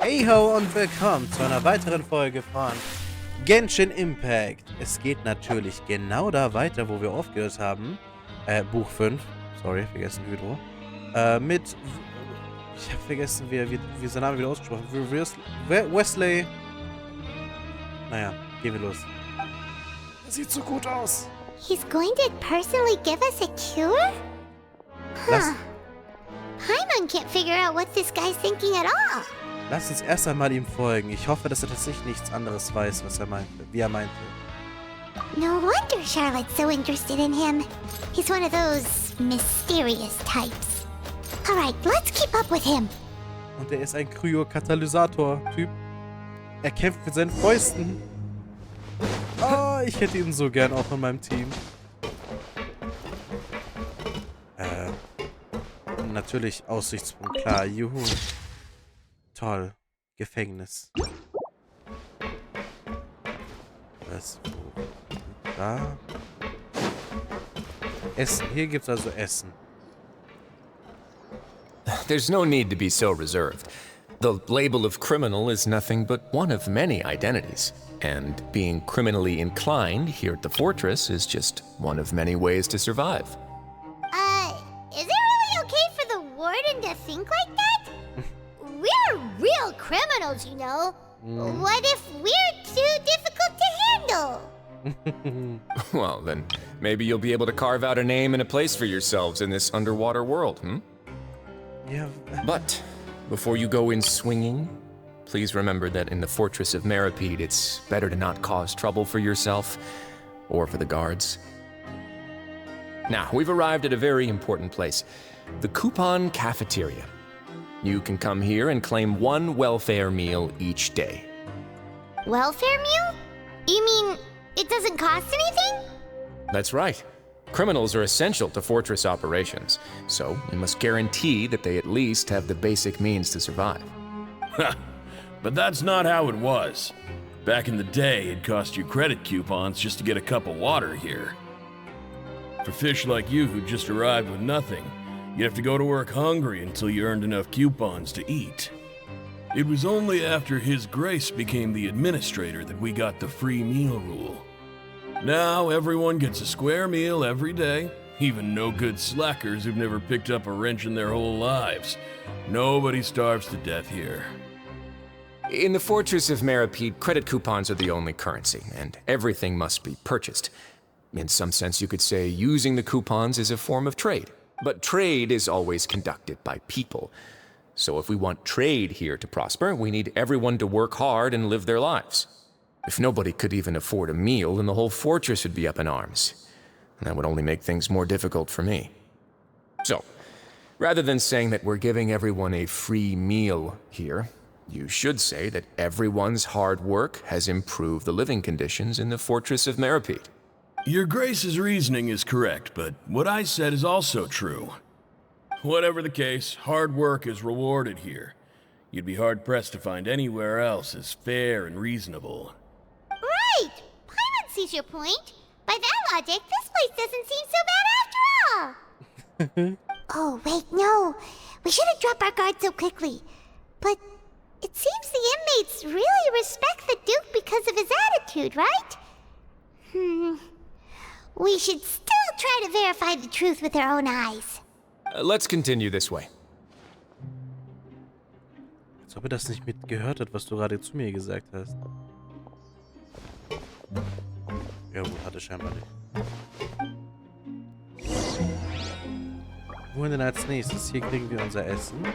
Heyhoo und willkommen zu einer weiteren Folge von Genshin Impact. Es geht natürlich genau da weiter, wo wir aufgehört haben. Buch 5. Sorry, vergessen Hydro. Ich habe vergessen, wie sein Name wieder ausgesprochen wird. Wesley. Naja, gehen wir los. Er sieht so gut aus. He's going to personally give us a cure? Huh. Paimon can't figure out what this guy's thinking at all. Lass uns erst einmal ihm folgen. Ich hoffe, dass er tatsächlich nichts anderes weiß, wie er meinte. No wonder Charlotte's so interested in him. He's one of those mysterious types. Alright, let's keep up with him. Und er ist ein Kryokatalysator-Typ. Er kämpft mit seinen Fäusten. Oh, ich hätte ihn so gern auch in meinem Team. Natürlich Aussichtspunkt, klar. Juhu. Toll. Gefängnis. Was? Da. Essen. Hier gibt's also Essen. There's no need to be so reserved. The label of criminal is nothing but one of many identities. And being criminally inclined here at the fortress is just one of many ways to survive. Is it really okay for the warden to think like that? We're real criminals, you know. What if we're too difficult to handle? Well, then maybe you'll be able to carve out a name and a place for yourselves in this underwater world, Yeah. But before you go in swinging, please remember that in the fortress of Méropide, it's better to not cause trouble for yourself or for the guards. Now, we've arrived at a very important place, the Coupon Cafeteria. You can come here and claim one welfare meal each day. Welfare meal? You mean it doesn't cost anything? That's right. Criminals are essential to fortress operations, so we must guarantee that they at least have the basic means to survive. But that's not how it was. Back in the day, it cost you credit coupons just to get a cup of water here. For fish like you who just arrived with nothing, you'd have to go to work hungry until you earned enough coupons to eat. It was only after His Grace became the administrator that we got the free meal rule. Now everyone gets a square meal every day, even no-good slackers who've never picked up a wrench in their whole lives. Nobody starves to death here. In the fortress of Méropide, credit coupons are the only currency, and everything must be purchased. In some sense, you could say using the coupons is a form of trade. But trade is always conducted by people. So if we want trade here to prosper, we need everyone to work hard and live their lives. If nobody could even afford a meal, then the whole fortress would be up in arms. And that would only make things more difficult for me. So, rather than saying that we're giving everyone a free meal here, you should say that everyone's hard work has improved the living conditions in the fortress of Méropide. Your Grace's reasoning is correct, but what I said is also true. Whatever the case, hard work is rewarded here. You'd be hard-pressed to find anywhere else as fair and reasonable. Right! Paimon sees your point. By that logic, this place doesn't seem so bad after all. Oh, wait, no. We shouldn't drop our guard so quickly. But it seems the inmates really respect the Duke because of his attitude, right? We should still try to verify the truth with our own eyes. Let's continue this way. Als ob er das nicht mitgehört hat, was du gerade zu mir gesagt hast. Ja gut, hat er scheinbar nicht. Wohin denn als nächstes? Hier kriegen wir unser Essen.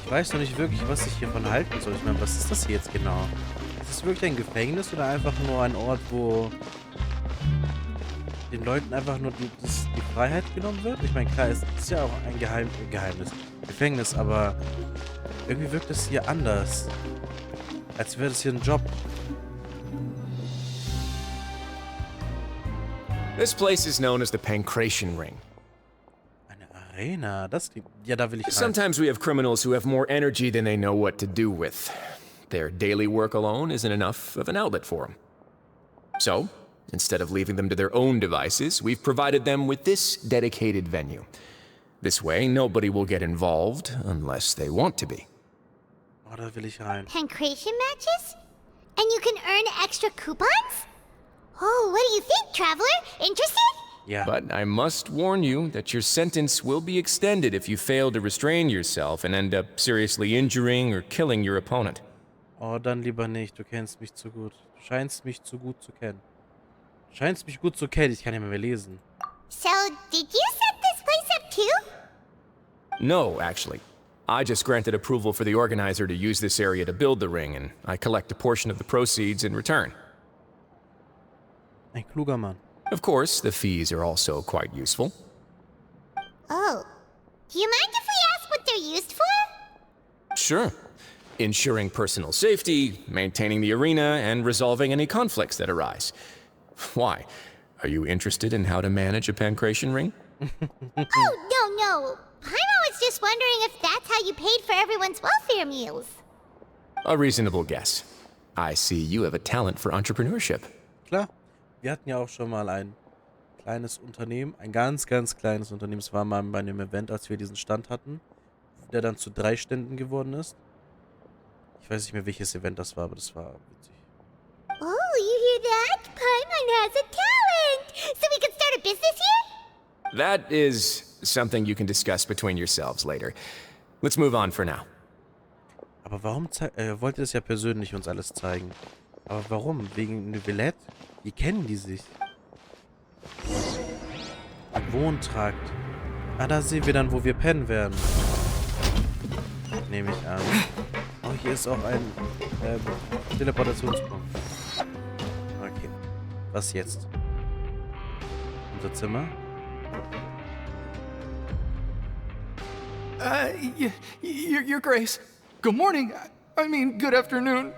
Ich weiß noch nicht wirklich, was ich hiervon halten soll. Ich meine, was ist das hier jetzt genau? Ist es wirklich ein Gefängnis oder einfach nur ein Ort, wo den Leuten einfach nur die Freiheit genommen wird? Ich meine, klar, es ist ja auch ein Geheimnis. Gefängnis, aber irgendwie wirkt es hier anders. Als wäre das hier ein Job. This place is known as the Pancration Ring. Eine Arena, ja, da will ich rein. Sometimes we have criminals who have more energy than they know what to do with. Their daily work alone isn't enough of an outlet for them. So, instead of leaving them to their own devices, we've provided them with this dedicated venue. This way, nobody will get involved unless they want to be. Oh, da will ich rein. Pancration matches? And you can earn extra coupons? Oh, what do you think, traveler? Interested? Ja. But I must warn you that your sentence will be extended if you fail to restrain yourself and end up seriously injuring or killing your opponent. Oh, dann lieber nicht. Du kennst mich zu gut. Du scheinst mich zu gut zu kennen. Du scheinst mich gut zu kennen. Ich kann nicht mehr lesen. So, did you set this place up too? No, actually. I just granted approval for the organizer to use this area to build the ring, and I collect a portion of the proceeds in return. Ein kluger Mann. Of course, the fees are also quite useful. Oh. Do you mind if we ask what they're used for? Sure. Ensuring personal safety, maintaining the arena, and resolving any conflicts that arise. Why? Are you interested in how to manage a pancration ring? Oh, no. Paimon was just wondering if that's how you paid for everyone's welfare meals. A reasonable guess. I see you have a talent for entrepreneurship. Klar. Wir hatten ja auch schon mal ein kleines Unternehmen. Ein ganz, ganz kleines Unternehmen. Es war mal bei einem Event, als wir diesen Stand hatten. Der dann zu 3 Ständen geworden ist. Ich weiß nicht mehr, welches Event das war, aber das war witzig. Oh, you hear that? Paimon has a talent! So we can start a business here? That is something you can discuss between yourselves later. Let's move on for now. Aber warum wollte es ja persönlich uns alles zeigen? Aber warum? Wegen Neuvillette? Wie kennen die sich? Wohntrakt. Ah, da sehen wir dann, wo wir pennen werden. Nehme ich an. Oh, hier ist auch ein Teleportationspunkt. Okay. Was jetzt? Unser Zimmer? Your Grace. Good morning. I mean, good afternoon.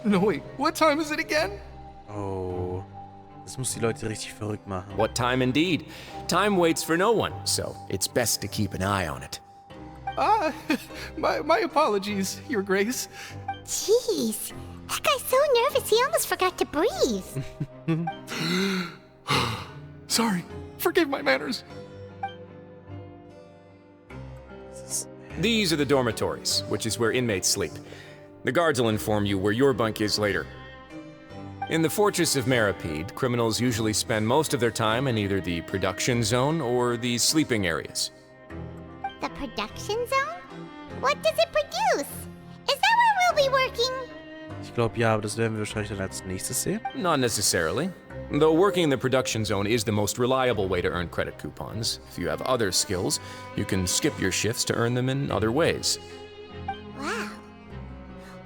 No, wait, what time is it again? Oh. Das muss die Leute richtig verrückt machen. What time indeed? Time waits for no one, so it's best to keep an eye on it. My apologies, Your Grace. Jeez. That guy's so nervous he almost forgot to breathe. Sorry. Forgive my manners. These are the dormitories, which is where inmates sleep. The guards will inform you where your bunk is later. In the Fortress of Méropide, criminals usually spend most of their time in either the production zone or the sleeping areas. The production zone? What does it produce? Is that where we'll be working? Ich glaube ja, aber das werden wir wahrscheinlich dann als nächstes sehen. Not necessarily. Though working in the production zone is the most reliable way to earn credit coupons, if you have other skills, you can skip your shifts to earn them in other ways. Wow.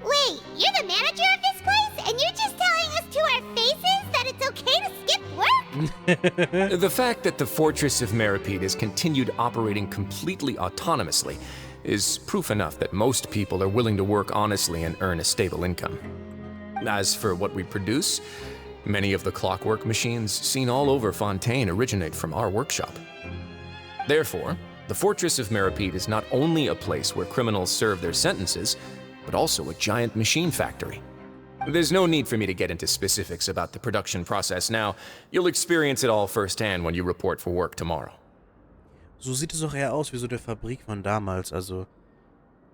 Wait, you're the manager of this place? And you're just telling us to our faces that it's okay to skip work? The fact that the Fortress of Méropide has continued operating completely autonomously is proof enough that most people are willing to work honestly and earn a stable income. As for what we produce, many of the clockwork machines seen all over Fontaine originate from our workshop. Therefore, the Fortress of Méropide is not only a place where criminals serve their sentences, but also a giant machine factory. There's no need for me to get into specifics about the production process now. You'll experience it all firsthand when you report for work tomorrow. So sieht es auch eher aus wie so eine Fabrik von damals, also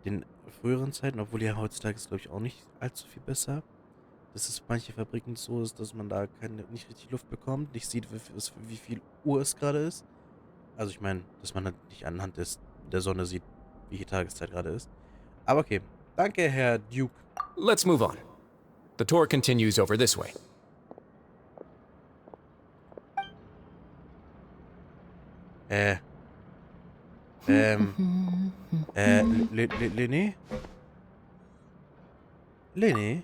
den früheren Zeiten, obwohl ja heutzutage ist, glaube ich, auch nicht allzu viel besser. Dass es manche Fabriken so ist, dass man da nicht richtig Luft bekommt, nicht sieht, wie viel Uhr es gerade ist. Also ich meine, dass man halt nicht anhand der Sonne sieht, wie die Tageszeit gerade ist. Aber okay, danke, Herr Duke. Let's move on. The tour continues over this way. Lyney? Lyney?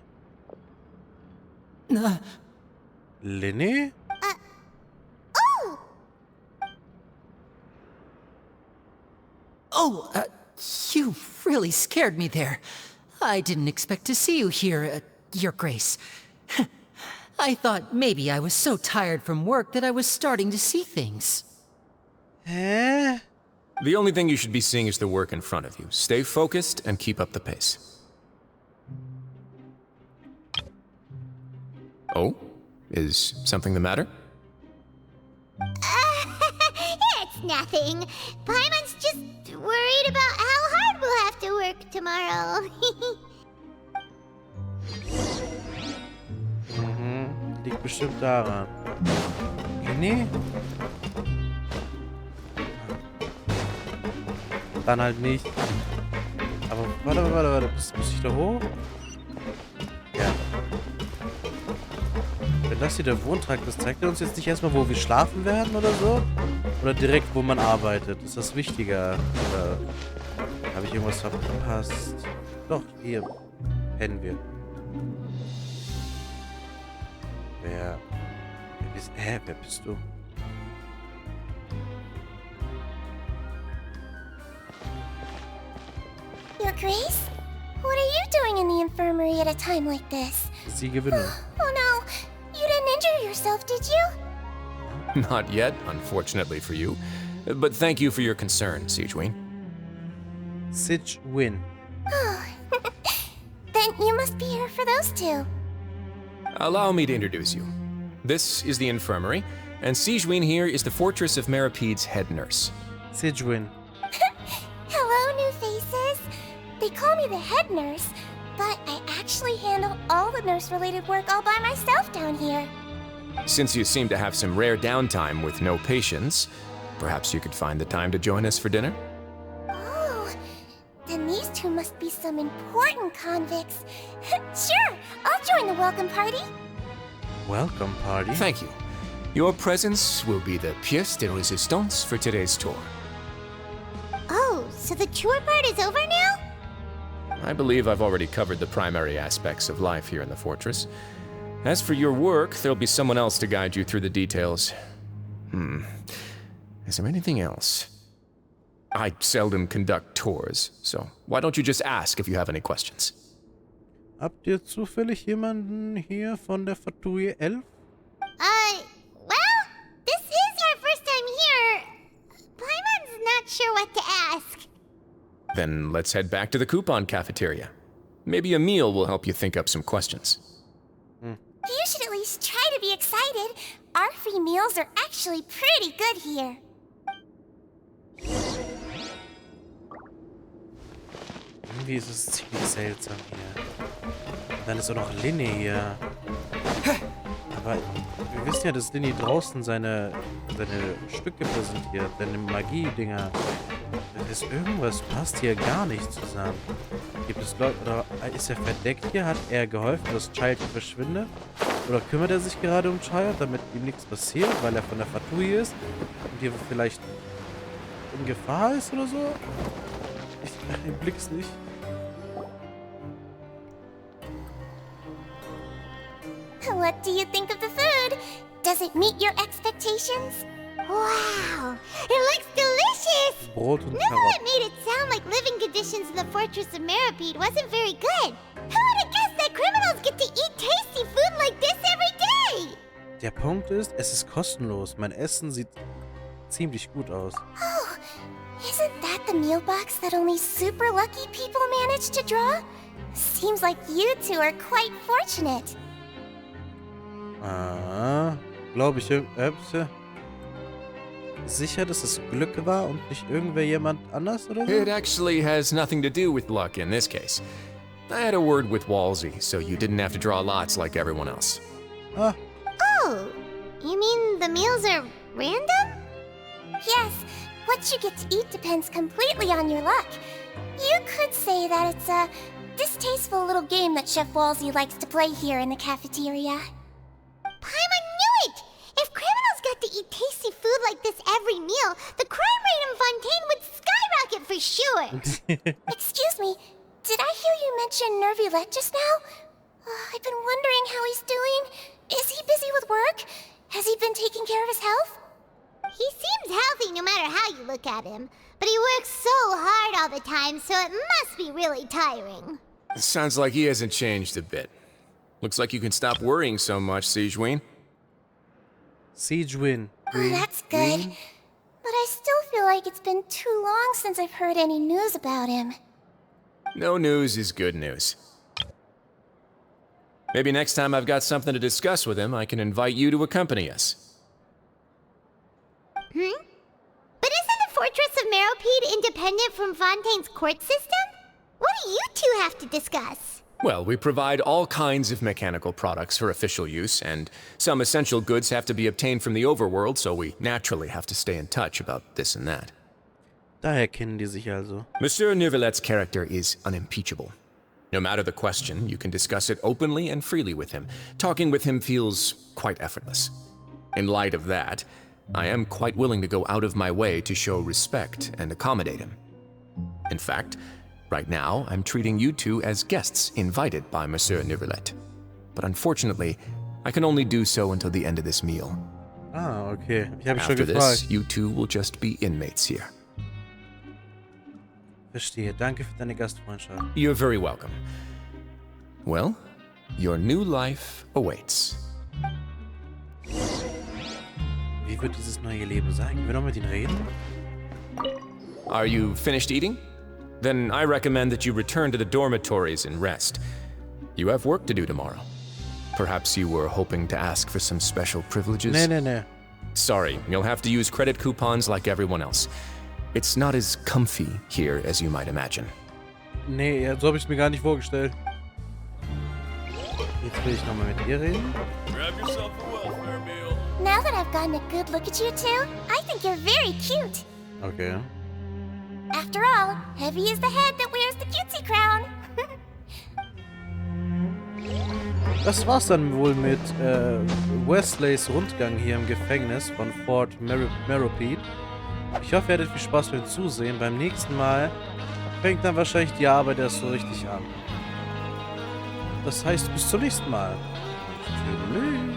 Lyney? Oh, you really scared me there. I didn't expect to see you here, Your Grace. I thought maybe I was so tired from work that I was starting to see things. Hä? The only thing you should be seeing is the work in front of you. Stay focused and keep up the pace. Oh? Is something the matter? It's nothing. Paimon's just worried about how hard we'll have to work tomorrow. liegt bestimmt daran. Nee? Dann halt nicht. Aber warte. Muss ich da hoch? Ja. Wenn das hier der Wohntrakt ist, zeigt er uns jetzt nicht erstmal, wo wir schlafen werden oder so? Oder direkt, wo man arbeitet? Ist das wichtiger? Oder habe ich irgendwas verpasst? Doch, hier pennen wir. Wer bist du? Your Grace? What are you doing in the infirmary at a time like this? Sie gewinnen. Oh no, you didn't injure yourself, did you? Not yet, unfortunately for you. But thank you for your concern, Sigewin. Sigewin. Oh, then you must be here for those two. Allow me to introduce you. This is the infirmary, and Sigewin here is the Fortress of Méropide's head nurse. Sigewin. Hello, new faces. They call me the head nurse, but I actually handle all the nurse-related work all by myself down here. Since you seem to have some rare downtime with no patients, perhaps you could find the time to join us for dinner? Oh, then these two must be some important convicts. Sure, I'll join the welcome party. Welcome party? Thank you. Your presence will be the pièce de résistance for today's tour. Oh, so the tour part is over now? I believe I've already covered the primary aspects of life here in the fortress. As for your work, there'll be someone else to guide you through the details. Is there anything else? I seldom conduct tours, so why don't you just ask if you have any questions? Habt ihr zufällig jemanden hier von der Fatui 11? Well, this is our first time here. Paimon's not sure what to ask. Then let's head back to the coupon cafeteria. Maybe a meal will help you think up some questions. You should at least try to be excited. Our free meals are actually pretty good here. Irgendwie ist es ziemlich seltsam hier. Und dann ist auch noch Lyney hier. Aber wir wissen ja, dass Lyney draußen seine Stücke präsentiert, seine Magie-Dinger. Das ist irgendwas passt hier gar nicht zusammen. Gibt es Leute, oder ist er verdeckt hier? Hat er geholfen, dass Childe verschwindet? Oder kümmert er sich gerade um Childe, damit ihm nichts passiert, weil er von der Fatui ist und hier vielleicht in Gefahr ist oder so? Ich blick's nicht. What do you think of the food? Does it meet your expectations? Wow, it looks delicious! Brot und No, Karotten. it made it sound like living conditions in the Fortress of Méropide wasn't very good. Who would have guessed that criminals get to eat tasty food like this every day? Der Punkt ist, es ist kostenlos. Mein Essen sieht ziemlich gut aus. Oh, isn't that the meal box that only super lucky people manage to draw? Seems like you two are quite fortunate. Glaube ich. Sicher, dass es Glück war und nicht irgendwer jemand anders oder so? It actually has nothing to do with luck in this case. I had a word with Wolsey, so you didn't have to draw lots like everyone else. Ah, Oh, you mean the meals are random? Yes, what you get to eat depends completely on your luck. You could say that it's a distasteful little game that Chef Wolsey likes to play here in the cafeteria. Paimon knew it! If criminals got to eat tasty food like this every meal, the crime rate in Fontaine would skyrocket for sure! Excuse me, did I hear you mention Neuvillette just now? I've been wondering how he's doing. Is he busy with work? Has he been taking care of his health? He seems healthy no matter how you look at him, but he works so hard all the time, so it must be really tiring. Sounds like he hasn't changed a bit. Looks like you can stop worrying so much, Sigewin. Sigewin. Oh, that's good. But I still feel like it's been too long since I've heard any news about him. No news is good news. Maybe next time I've got something to discuss with him, I can invite you to accompany us. But isn't the Fortress of Méropide independent from Fontaine's court system? What do you two have to discuss? Well, we provide all kinds of mechanical products for official use, and some essential goods have to be obtained from the overworld, so we naturally have to stay in touch about this and that. Daher kennen die sich also. Monsieur Neuvillette's character is unimpeachable. No matter the question, you can discuss it openly and freely with him. Talking with him feels quite effortless. In light of that, I am quite willing to go out of my way to show respect and accommodate him. In fact, right now, I'm treating you two as guests invited by Monsieur Neuvillette. But unfortunately, I can only do so until the end of this meal. Ah, okay. Ich habe schon After gefragt. this, you two will just be inmates here. Verstehe. Danke für deine Gastfreundschaft. You're very welcome. Well, your new life awaits. Wie wird dieses neue Leben sein? Können wir noch mit ihm reden? Are you finished eating? Then I recommend that you return to the dormitories and rest. You have work to do tomorrow. Perhaps you were hoping to ask for some special privileges? Nee. Sorry, you'll have to use credit coupons like everyone else. It's not as comfy here as you might imagine. Nee, ja, so habe ich es mir gar nicht vorgestellt. Jetzt will ich nochmal mit ihr reden. Grab yourself a welfare meal. Now that I've gotten a good look at you two, I think you're very cute. Okay. After all, heavy is the head that wears the cutesy crown. Das war's dann wohl mit Wesleys Rundgang hier im Gefängnis von Fort Méropide. Ich hoffe, ihr hattet viel Spaß beim Zusehen. Beim nächsten Mal fängt dann wahrscheinlich die Arbeit erst so richtig an. Das heißt, bis zum nächsten Mal. Tschüss.